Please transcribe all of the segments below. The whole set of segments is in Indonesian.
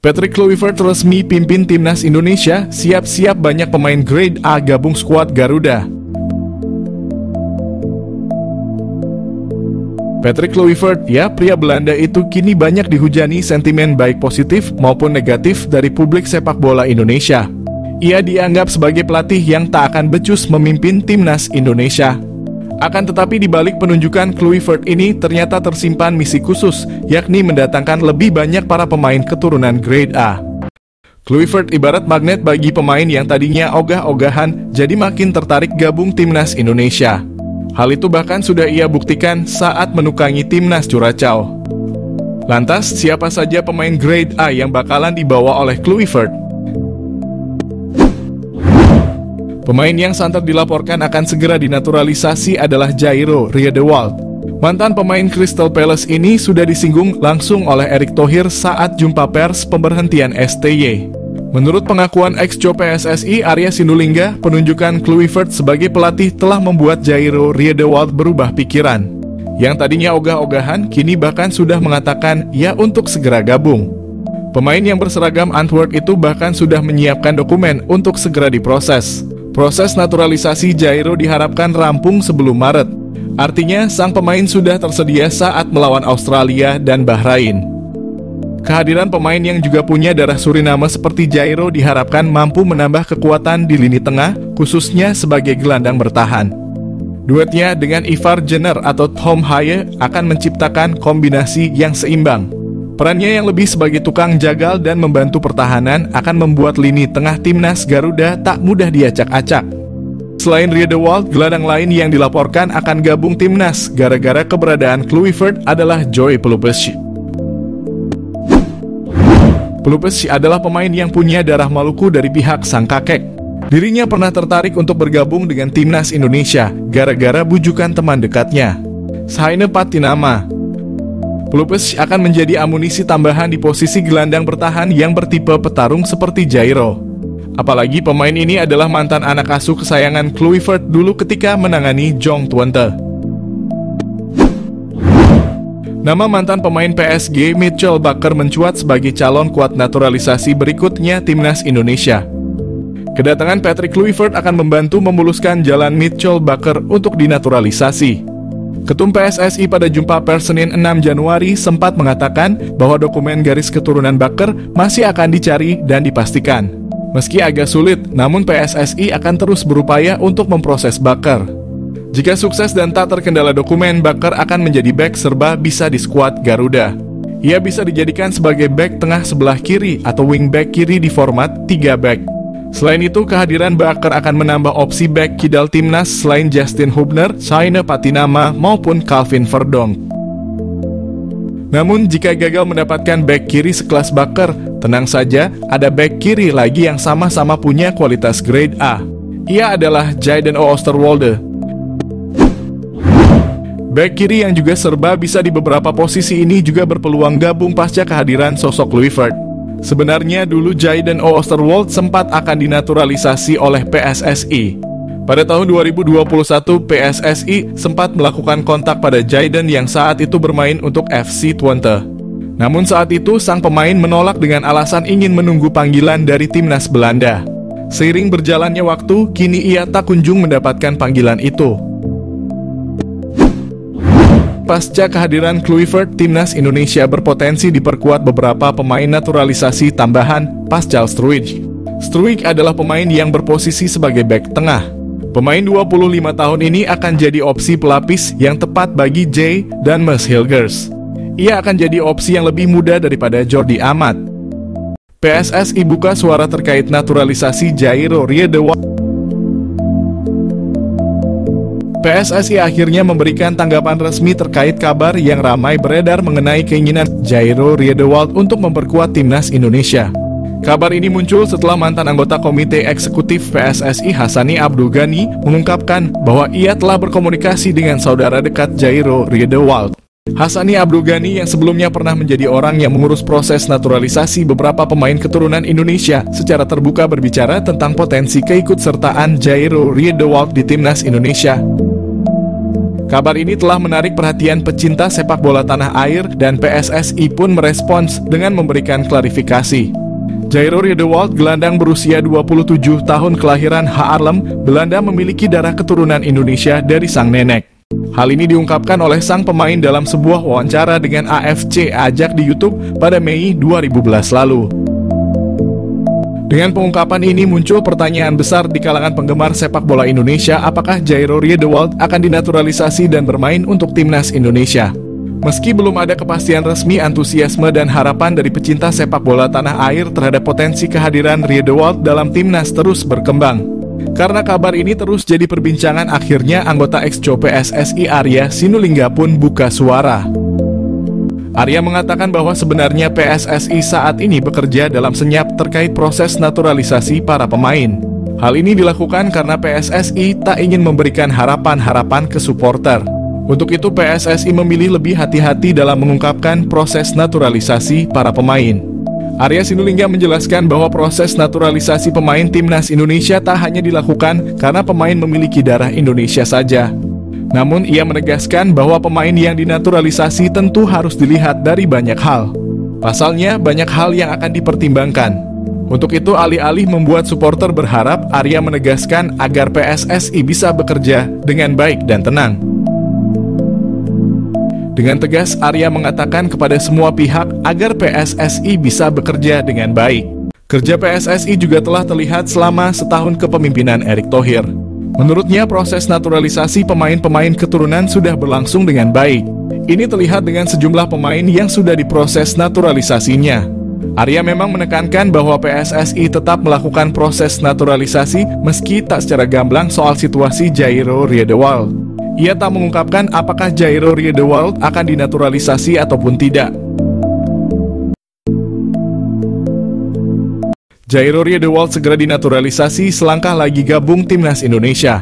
Patrick Kluivert resmi pimpin timnas Indonesia, siap-siap banyak pemain grade A gabung skuad Garuda. Patrick Kluivert, ya pria Belanda itu kini banyak dihujani sentimen baik positif maupun negatif dari publik sepak bola Indonesia. Ia dianggap sebagai pelatih yang tak akan becus memimpin timnas Indonesia. Akan tetapi di balik penunjukan Kluivert ini ternyata tersimpan misi khusus, yakni mendatangkan lebih banyak para pemain keturunan grade A. Kluivert ibarat magnet bagi pemain yang tadinya ogah-ogahan jadi makin tertarik gabung timnas Indonesia. Hal itu bahkan sudah ia buktikan saat menukangi timnas Curaçao. Lantas, siapa saja pemain grade A yang bakalan dibawa oleh Kluivert? Pemain yang santer dilaporkan akan segera dinaturalisasi adalah Jairo Riedewald. Mantan pemain Crystal Palace ini sudah disinggung langsung oleh Erick Thohir saat jumpa pers pemberhentian STY. Menurut pengakuan ex-Jo PSSI Arya Sinulinga, penunjukan Kluivert sebagai pelatih telah membuat Jairo Riedewald berubah pikiran. Yang tadinya ogah-ogahan, kini bahkan sudah mengatakan ya untuk segera gabung. Pemain yang berseragam Antwerp itu bahkan sudah menyiapkan dokumen untuk segera diproses. Proses naturalisasi Jairo diharapkan rampung sebelum Maret. Artinya, sang pemain sudah tersedia saat melawan Australia dan Bahrain. Kehadiran pemain yang juga punya darah Suriname seperti Jairo diharapkan mampu menambah kekuatan di lini tengah, khususnya sebagai gelandang bertahan. Duetnya dengan Ivar Jenner atau Tom Haye akan menciptakan kombinasi yang seimbang. Perannya yang lebih sebagai tukang jagal dan membantu pertahanan akan membuat lini tengah timnas Garuda tak mudah diacak-acak. Selain Riedewald, gelandang lain yang dilaporkan akan gabung timnas gara-gara keberadaan Kluivert adalah Joy Pelupessi. Pelupessi adalah pemain yang punya darah Maluku dari pihak sang kakek. Dirinya pernah tertarik untuk bergabung dengan timnas Indonesia gara-gara bujukan teman dekatnya, Saine Patinama. Pelupessi akan menjadi amunisi tambahan di posisi gelandang bertahan yang bertipe petarung seperti Jairo. Apalagi pemain ini adalah mantan anak asuh kesayangan Kluivert dulu ketika menangani Jong Twente. Nama mantan pemain PSG Mitchell Bakker mencuat sebagai calon kuat naturalisasi berikutnya timnas Indonesia. Kedatangan Patrick Kluivert akan membantu memuluskan jalan Mitchell Bakker untuk dinaturalisasi. Ketum PSSI pada jumpa pers Senin 6 Januari sempat mengatakan bahwa dokumen garis keturunan Bakker masih akan dicari dan dipastikan. Meski agak sulit, namun PSSI akan terus berupaya untuk memproses Bakker. Jika sukses dan tak terkendala dokumen, Bakker akan menjadi bek serba bisa di skuad Garuda. Ia bisa dijadikan sebagai bek tengah sebelah kiri atau wingback kiri di format 3 back. Selain itu, kehadiran Bakker akan menambah opsi bek kidal timnas selain Justin Hubner, Saine Patinama, maupun Calvin Verdonk. Namun, jika gagal mendapatkan bek kiri sekelas Bakker, tenang saja, ada bek kiri lagi yang sama-sama punya kualitas grade A. Ia adalah Jayden Oosterwolde. Bek kiri yang juga serba bisa di beberapa posisi ini juga berpeluang gabung pasca kehadiran sosok Kluivert. Sebenarnya dulu Jayden Oosterwolde sempat akan dinaturalisasi oleh PSSI. Pada tahun 2021, PSSI sempat melakukan kontak pada Jayden yang saat itu bermain untuk FC Twente. Namun saat itu sang pemain menolak dengan alasan ingin menunggu panggilan dari timnas Belanda. Seiring berjalannya waktu, kini ia tak kunjung mendapatkan panggilan itu. Pasca kehadiran Kluivert, timnas Indonesia berpotensi diperkuat beberapa pemain naturalisasi tambahan pasca Struijk. Struijk adalah pemain yang berposisi sebagai bek tengah. Pemain 25 tahun ini akan jadi opsi pelapis yang tepat bagi Jay dan Mes Hilgers. Ia akan jadi opsi yang lebih muda daripada Jordi Amat. PSSI buka suara terkait naturalisasi Jairo Riedewald. PSSI akhirnya memberikan tanggapan resmi terkait kabar yang ramai beredar mengenai keinginan Jairo Riedewald untuk memperkuat timnas Indonesia. Kabar ini muncul setelah mantan anggota Komite Eksekutif PSSI Hassani Abdul Ghani mengungkapkan bahwa ia telah berkomunikasi dengan saudara dekat Jairo Riedewald. Hassani Abdul Ghani yang sebelumnya pernah menjadi orang yang mengurus proses naturalisasi beberapa pemain keturunan Indonesia secara terbuka berbicara tentang potensi keikutsertaan Jairo Riedewald di timnas Indonesia. Kabar ini telah menarik perhatian pecinta sepak bola tanah air dan PSSI pun merespons dengan memberikan klarifikasi. Jairo Riedewald, gelandang berusia 27 tahun kelahiran Haarlem, Belanda, memiliki darah keturunan Indonesia dari sang nenek. Hal ini diungkapkan oleh sang pemain dalam sebuah wawancara dengan AFC Ajak di YouTube pada Mei 2011 lalu. Dengan pengungkapan ini muncul pertanyaan besar di kalangan penggemar sepak bola Indonesia, apakah Jairo Riedewald akan dinaturalisasi dan bermain untuk timnas Indonesia? Meski belum ada kepastian resmi, antusiasme dan harapan dari pecinta sepak bola tanah air terhadap potensi kehadiran Riedewald dalam timnas terus berkembang. Karena kabar ini terus jadi perbincangan, akhirnya anggota ex-co PSSI Arya Sinulinga pun buka suara. Arya mengatakan bahwa sebenarnya PSSI saat ini bekerja dalam senyap terkait proses naturalisasi para pemain. Hal ini dilakukan karena PSSI tak ingin memberikan harapan-harapan ke supporter. Untuk itu PSSI memilih lebih hati-hati dalam mengungkapkan proses naturalisasi para pemain. Arya Sinulinga menjelaskan bahwa proses naturalisasi pemain timnas Indonesia tak hanya dilakukan karena pemain memiliki darah Indonesia saja. Namun ia menegaskan bahwa pemain yang dinaturalisasi tentu harus dilihat dari banyak hal. Pasalnya, banyak hal yang akan dipertimbangkan. Untuk itu, alih-alih membuat supporter berharap, Arya menegaskan agar PSSI bisa bekerja dengan baik dan tenang. Dengan tegas, Arya mengatakan kepada semua pihak agar PSSI bisa bekerja dengan baik. Kerja PSSI juga telah terlihat selama setahun kepemimpinan Erick Thohir. Menurutnya, proses naturalisasi pemain-pemain keturunan sudah berlangsung dengan baik. Ini terlihat dengan sejumlah pemain yang sudah diproses naturalisasinya. Arya memang menekankan bahwa PSSI tetap melakukan proses naturalisasi meski tak secara gamblang soal situasi Jairo Riedewald. Ia tak mengungkapkan apakah Jairo Riedewald akan dinaturalisasi ataupun tidak. Jairo Riedewald segera dinaturalisasi selangkah lagi gabung timnas Indonesia.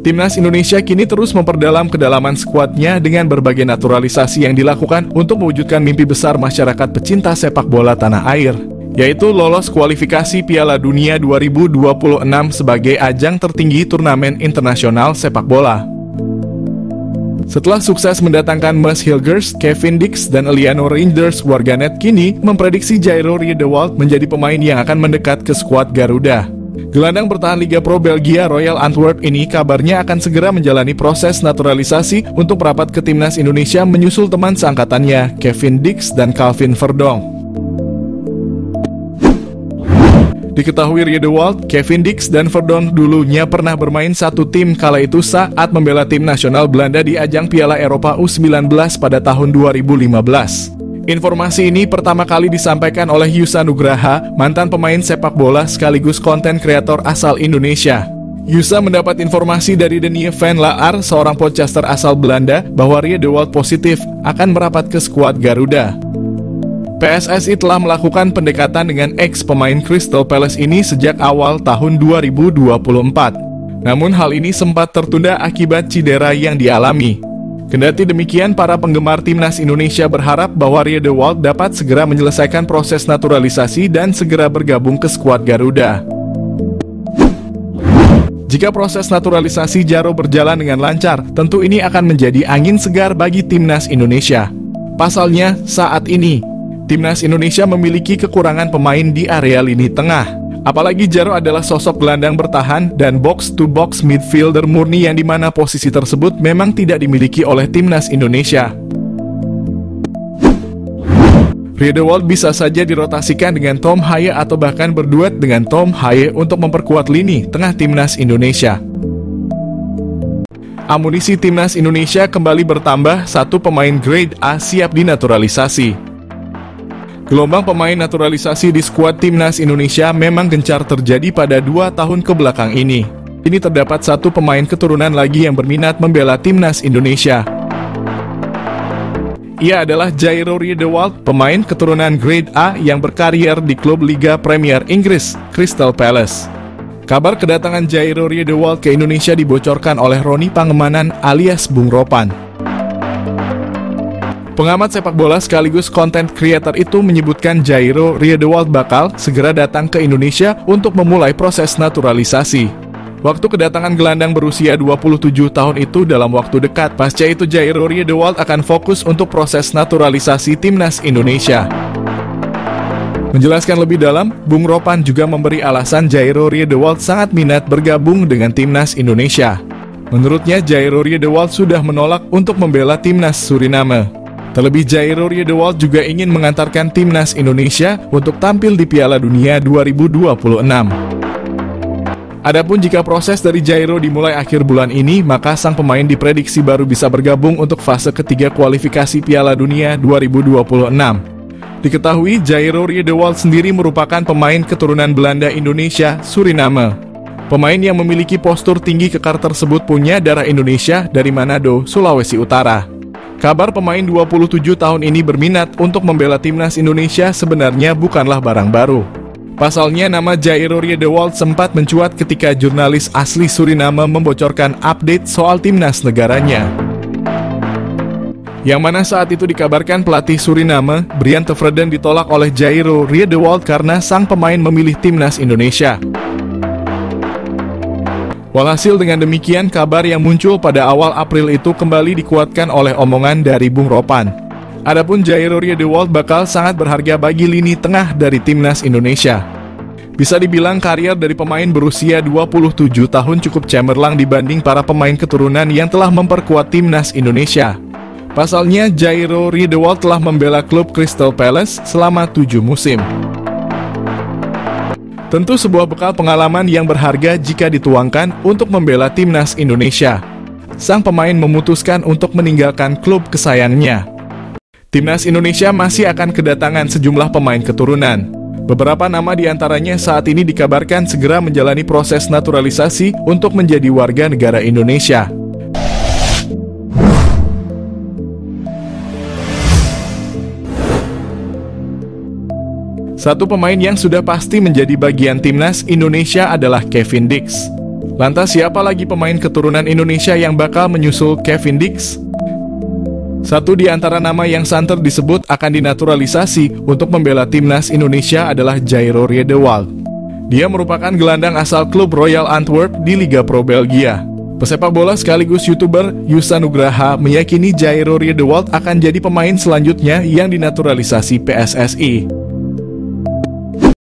Timnas Indonesia kini terus memperdalam kedalaman skuadnya dengan berbagai naturalisasi yang dilakukan untuk mewujudkan mimpi besar masyarakat pecinta sepak bola tanah air, yaitu lolos kualifikasi Piala Dunia 2026 sebagai ajang tertinggi turnamen internasional sepak bola. Setelah sukses mendatangkan Mads Hilgers, Kevin Dix, dan Eliano Reinders, warganet kini memprediksi Jairo Riedewald menjadi pemain yang akan mendekat ke skuad Garuda. Gelandang bertahan Liga Pro Belgia Royal Antwerp ini kabarnya akan segera menjalani proses naturalisasi untuk merapat ke timnas Indonesia menyusul teman seangkatannya Kevin Dix dan Calvin Verdonk. Diketahui Riedewald, Kevin Dix, dan Verdonk dulunya pernah bermain satu tim kala itu saat membela tim nasional Belanda di ajang Piala Eropa U19 pada tahun 2015. Informasi ini pertama kali disampaikan oleh Yusa Nugraha, mantan pemain sepak bola sekaligus konten kreator asal Indonesia. Yusa mendapat informasi dari Denie van Laar, seorang podcaster asal Belanda, bahwa Riedewald positif akan merapat ke skuad Garuda. PSSI telah melakukan pendekatan dengan ex-pemain Crystal Palace ini sejak awal tahun 2024. Namun hal ini sempat tertunda akibat cedera yang dialami. Kendati demikian, para penggemar timnas Indonesia berharap bahwa Riedewald dapat segera menyelesaikan proses naturalisasi dan segera bergabung ke skuad Garuda. Jika proses naturalisasi Jairo berjalan dengan lancar, tentu ini akan menjadi angin segar bagi timnas Indonesia. Pasalnya, saat ini, timnas Indonesia memiliki kekurangan pemain di area lini tengah. Apalagi Jairo adalah sosok gelandang bertahan dan box-to-box midfielder murni yang dimana posisi tersebut memang tidak dimiliki oleh timnas Indonesia. Riedewald bisa saja dirotasikan dengan Tom Haye atau bahkan berduet dengan Tom Haye untuk memperkuat lini tengah timnas Indonesia. Amunisi timnas Indonesia kembali bertambah, satu pemain grade A siap dinaturalisasi. Gelombang pemain naturalisasi di skuad timnas Indonesia memang gencar terjadi pada 2 tahun kebelakang ini. Kini terdapat satu pemain keturunan lagi yang berminat membela timnas Indonesia. Ia adalah Jairo Riedewald, pemain keturunan grade A yang berkarier di klub Liga Premier Inggris, Crystal Palace. Kabar kedatangan Jairo Riedewald ke Indonesia dibocorkan oleh Roni Pangemanan alias Bung Ropan. Pengamat sepak bola sekaligus content creator itu menyebutkan Jairo Riedewald bakal segera datang ke Indonesia untuk memulai proses naturalisasi. Waktu kedatangan gelandang berusia 27 tahun itu dalam waktu dekat. Pasca itu Jairo Riedewald akan fokus untuk proses naturalisasi timnas Indonesia. Menjelaskan lebih dalam, Bung Ropan juga memberi alasan Jairo Riedewald sangat minat bergabung dengan timnas Indonesia. Menurutnya, Jairo Riedewald sudah menolak untuk membela timnas Suriname. Terlebih, Jairo Riedewald juga ingin mengantarkan timnas Indonesia untuk tampil di Piala Dunia 2026. Adapun jika proses dari Jairo dimulai akhir bulan ini, maka sang pemain diprediksi baru bisa bergabung untuk fase ketiga kualifikasi Piala Dunia 2026. Diketahui, Jairo Riedewald sendiri merupakan pemain keturunan Belanda Indonesia Suriname. Pemain yang memiliki postur tinggi kekar tersebut punya darah Indonesia dari Manado, Sulawesi Utara. Kabar pemain 27 tahun ini berminat untuk membela timnas Indonesia sebenarnya bukanlah barang baru. Pasalnya, nama Jairo Riedewald sempat mencuat ketika jurnalis asli Suriname membocorkan update soal timnas negaranya. Yang mana saat itu dikabarkan pelatih Suriname, Brian Tevreden, ditolak oleh Jairo Riedewald karena sang pemain memilih timnas Indonesia. Walhasil dengan demikian, kabar yang muncul pada awal April itu kembali dikuatkan oleh omongan dari Bung Ropan. Adapun Jairo Riedewald bakal sangat berharga bagi lini tengah dari timnas Indonesia. Bisa dibilang karier dari pemain berusia 27 tahun cukup cemerlang dibanding para pemain keturunan yang telah memperkuat timnas Indonesia. Pasalnya, Jairo Riedewald telah membela klub Crystal Palace selama 7 musim. Tentu sebuah bekal pengalaman yang berharga jika dituangkan untuk membela timnas Indonesia. Sang pemain memutuskan untuk meninggalkan klub kesayangannya. Timnas Indonesia masih akan kedatangan sejumlah pemain keturunan. Beberapa nama diantaranya saat ini dikabarkan segera menjalani proses naturalisasi untuk menjadi warga negara Indonesia. Satu pemain yang sudah pasti menjadi bagian timnas Indonesia adalah Kevin Dix. Lantas siapa lagi pemain keturunan Indonesia yang bakal menyusul Kevin Dix? Satu di antara nama yang santer disebut akan dinaturalisasi untuk membela timnas Indonesia adalah Jairo Riedewald. Dia merupakan gelandang asal klub Royal Antwerp di Liga Pro Belgia. Pesepak bola sekaligus YouTuber Yusa Nugraha meyakini Jairo Riedewald akan jadi pemain selanjutnya yang dinaturalisasi PSSI.